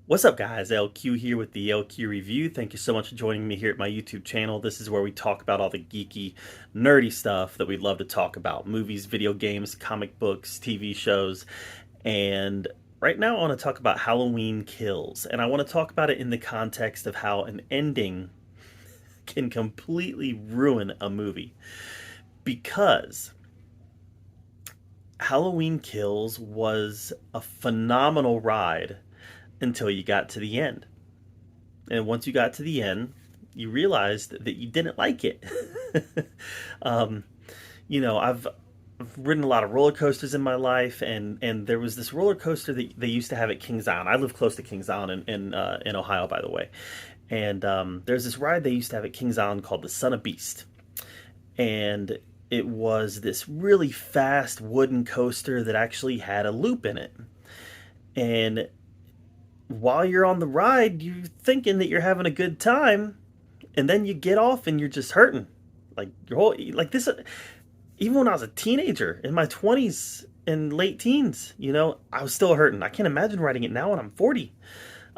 What's up, guys? LQ here with the LQ Review. Thank you so much for joining me here at my YouTube channel. This is where we talk about all the geeky, nerdy stuff that we love to talk about. Movies, video games, comic books, TV shows. And right now I want to talk about Halloween Kills. And I want to talk about it in the context of how an ending can completely ruin a movie. Because Halloween Kills was a phenomenal ride until you got to the end. And once you got to the end, you realized that you didn't like it. um, I've ridden a lot of roller coasters in my life, and there was this roller coaster that they used to have at Kings Island. I live close to Kings Island in Ohio, by the way. And there's this ride they used to have at Kings Island called the Son of Beast. And it was this really fast wooden coaster that actually had a loop in it. And while you're on the ride, you're thinking that you're having a good time, and then you get off and you're just hurting. Like your whole like this. Even when I was a teenager, in my 20s and late teens, I was still hurting. I can't imagine riding it now when I'm 40.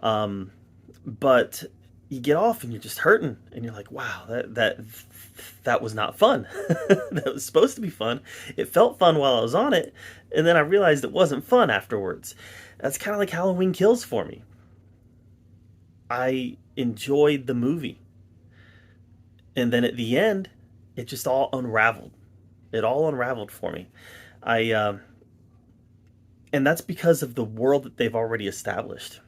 But you get off and you're just hurting, and you're like, wow, that was not fun. That was supposed to be fun. It felt fun while I was on it, and then I realized it wasn't fun afterwards. That's kind of like Halloween Kills for me. I enjoyed the movie, and then at the end, it just all unraveled. It all unraveled for me. I and that's because of the world that they've already established.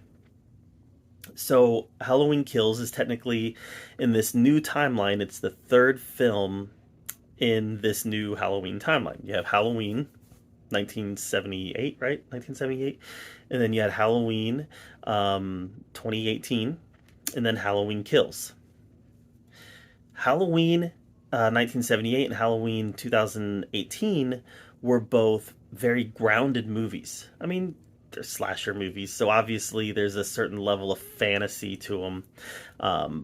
So Halloween Kills is technically in this new timeline. It's the third film in this new Halloween timeline. You have Halloween 1978, right? 1978. And then you had Halloween 2018, and then Halloween Kills. Halloween 1978 and Halloween 2018 were both very grounded movies. I mean, they're slasher movies, so obviously there's a certain level of fantasy to them.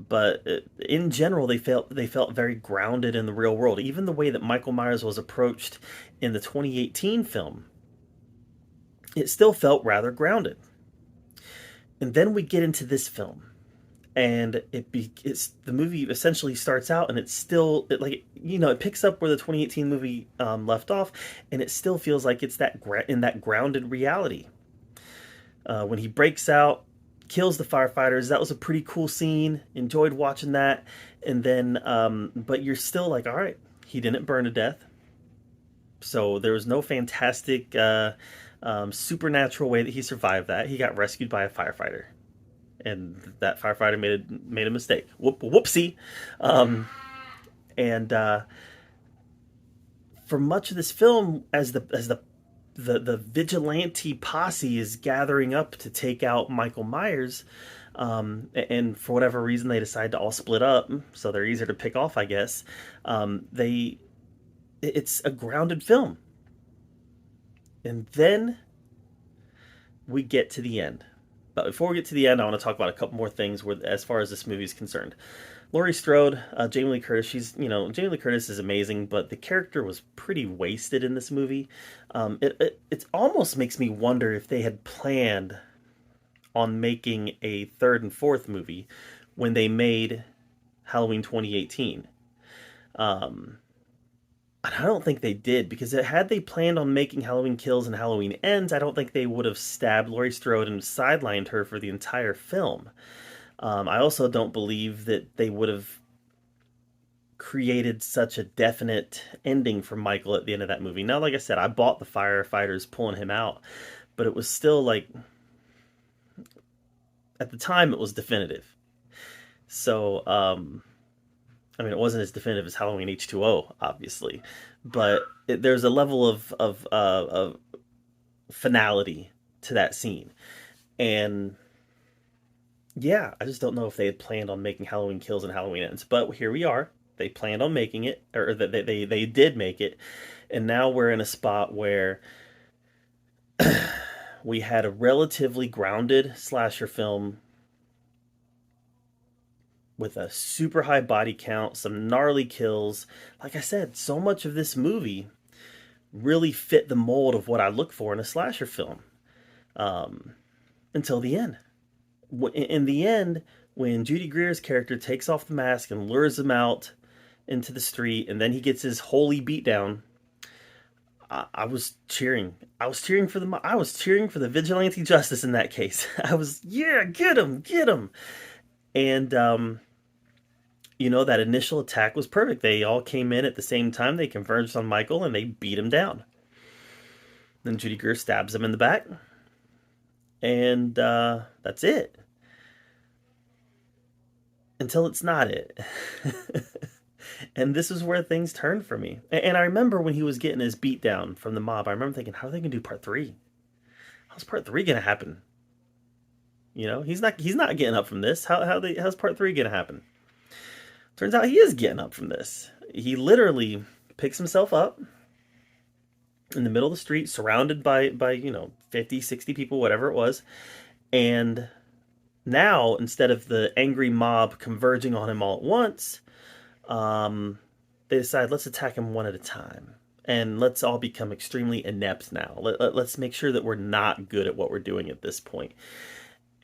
But in general, they felt very grounded in the real world. Even the way that Michael Myers was approached in the 2018 film, it still felt rather grounded. And then we get into this film, and it's the movie essentially starts out, and it's still it picks up where the 2018 movie left off, and it still feels like it's in that grounded reality. When he breaks out, kills the firefighters, that was a pretty cool scene. Enjoyed watching that. And then, but you're still like, all right, he didn't burn to death. So there was no fantastic supernatural way that he survived that. He got rescued by a firefighter, and that firefighter made a mistake. Whoopsie. And for much of this film, as the vigilante posse is gathering up to take out Michael Myers, and for whatever reason they decide to all split up, so they're easier to pick off, I guess. It's a grounded film, and then we get to the end. But before we get to the end, I want to talk about a couple more things as far as this movie is concerned. Laurie Strode, Jamie Lee Curtis. Jamie Lee Curtis is amazing, but the character was pretty wasted in this movie. It almost makes me wonder if they had planned on making a third and fourth movie when they made Halloween 2018. I don't think they did, because had they planned on making Halloween Kills and Halloween Ends, I don't think they would have stabbed Laurie Strode and sidelined her for the entire film. I also don't believe that they would have created such a definite ending for Michael at the end of that movie. Now, like I said, I bought the firefighters pulling him out, but it was still like, at the time, it was definitive. So, I mean, it wasn't as definitive as Halloween H2O, obviously, but there's a level of finality to that scene. And yeah, I just don't know if they had planned on making Halloween Kills and Halloween Ends, but here we are. They planned on making it, or they did make it, and now we're in a spot where we had a relatively grounded slasher film with a super high body count, some gnarly kills. Like I said, so much of this movie really fit the mold of what I look for in a slasher film, until the end. In the end, when Judy Greer's character takes off the mask and lures him out into the street, and then he gets his holy beatdown, I was cheering. I was cheering for the vigilante justice in that case. I was, yeah, get him, get him. And that initial attack was perfect. They all came in at the same time. They converged on Michael and they beat him down. Then Judy Greer stabs him in the back, and that's it. Until it's not it. And this is where things turned for me. And I remember when he was getting his beat down from the mob, I remember thinking, how are they gonna do part three? How's part three gonna happen? He's not getting up from this. How's part three gonna happen? Turns out he is getting up from this. He literally picks himself up in the middle of the street, surrounded by 50, 60 people, whatever it was. And now, instead of the angry mob converging on him all at once, they decide, let's attack him one at a time. And let's all become extremely inept now. Let's make sure that we're not good at what we're doing at this point.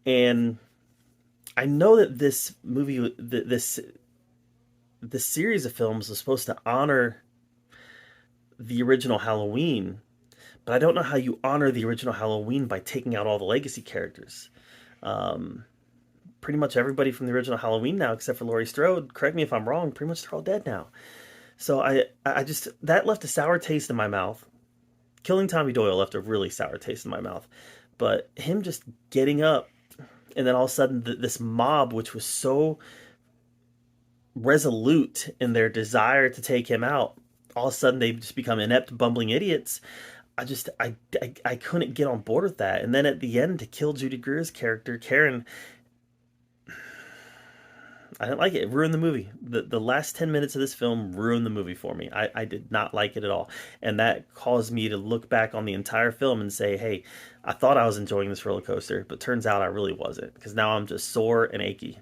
And I know that this movie, this series of films was supposed to honor the original Halloween, but I don't know how you honor the original Halloween by taking out all the legacy characters. Pretty much everybody from the original Halloween now, except for Laurie Strode, correct me if I'm wrong, pretty much they're all dead now. So I just, that left a sour taste in my mouth. Killing Tommy Doyle left a really sour taste in my mouth. But him just getting up, and then all of a sudden this mob, which was so resolute in their desire to take him out, all of a sudden they just become inept, bumbling idiots. I couldn't get on board with that. And then at the end, to kill Judy Greer's character, Karen, I didn't like it. It ruined the movie. The last 10 minutes of this film ruined the movie for me. I did not like it at all. And that caused me to look back on the entire film and say, hey, I thought I was enjoying this roller coaster, but turns out I really wasn't, because now I'm just sore and achy.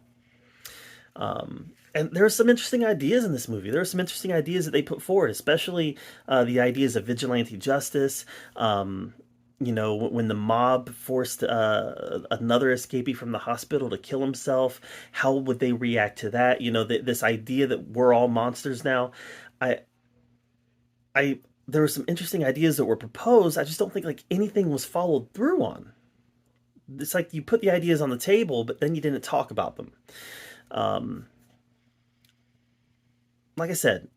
And there are some interesting ideas in this movie. There are some interesting ideas that they put forward, especially the ideas of vigilante justice. When the mob forced another escapee from the hospital to kill himself, how would they react to that? This idea that we're all monsters now. There were some interesting ideas that were proposed. I just don't think like anything was followed through on. It's like you put the ideas on the table, but then you didn't talk about them. Like I said,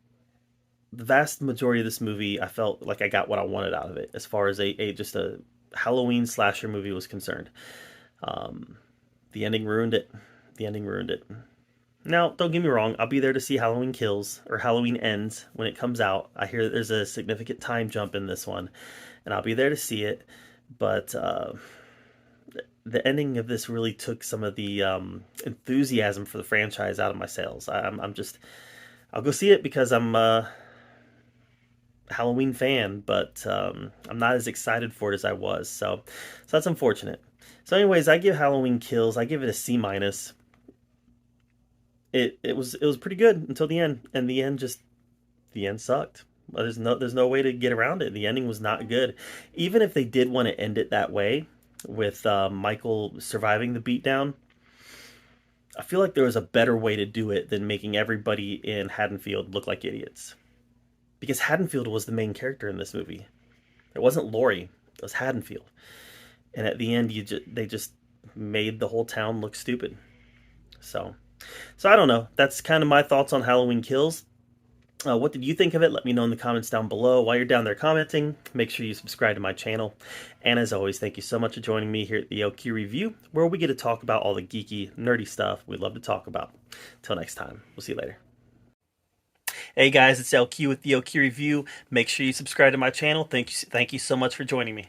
the vast majority of this movie, I felt like I got what I wanted out of it, as far as just a Halloween slasher movie was concerned. The ending ruined it. The ending ruined it. Now, don't get me wrong, I'll be there to see Halloween Kills, or Halloween Ends, when it comes out. I hear that there's a significant time jump in this one, and I'll be there to see it. But the ending of this really took some of the enthusiasm for the franchise out of my sails. I'll go see it because I'm a Halloween fan, but I'm not as excited for it as I was. So that's unfortunate. So anyways, I give Halloween Kills, I give it a C minus. It was pretty good until the end, and the end sucked. There's no way to get around it. The ending was not good. Even if they did want to end it that way, with Michael surviving the beatdown, I feel like there was a better way to do it than making everybody in Haddonfield look like idiots. Because Haddonfield was the main character in this movie. It wasn't Laurie, it was Haddonfield. And at the end, they just made the whole town look stupid. So I don't know. That's kind of my thoughts on Halloween Kills. What did you think of it? Let me know in the comments down below. While you're down there commenting, make sure you subscribe to my channel. And as always, thank you so much for joining me here at the LQ Review, where we get to talk about all the geeky, nerdy stuff we love to talk about. Till next time, we'll see you later. Hey guys, it's LQ with the LQ Review. Make sure you subscribe to my channel. Thank you so much for joining me.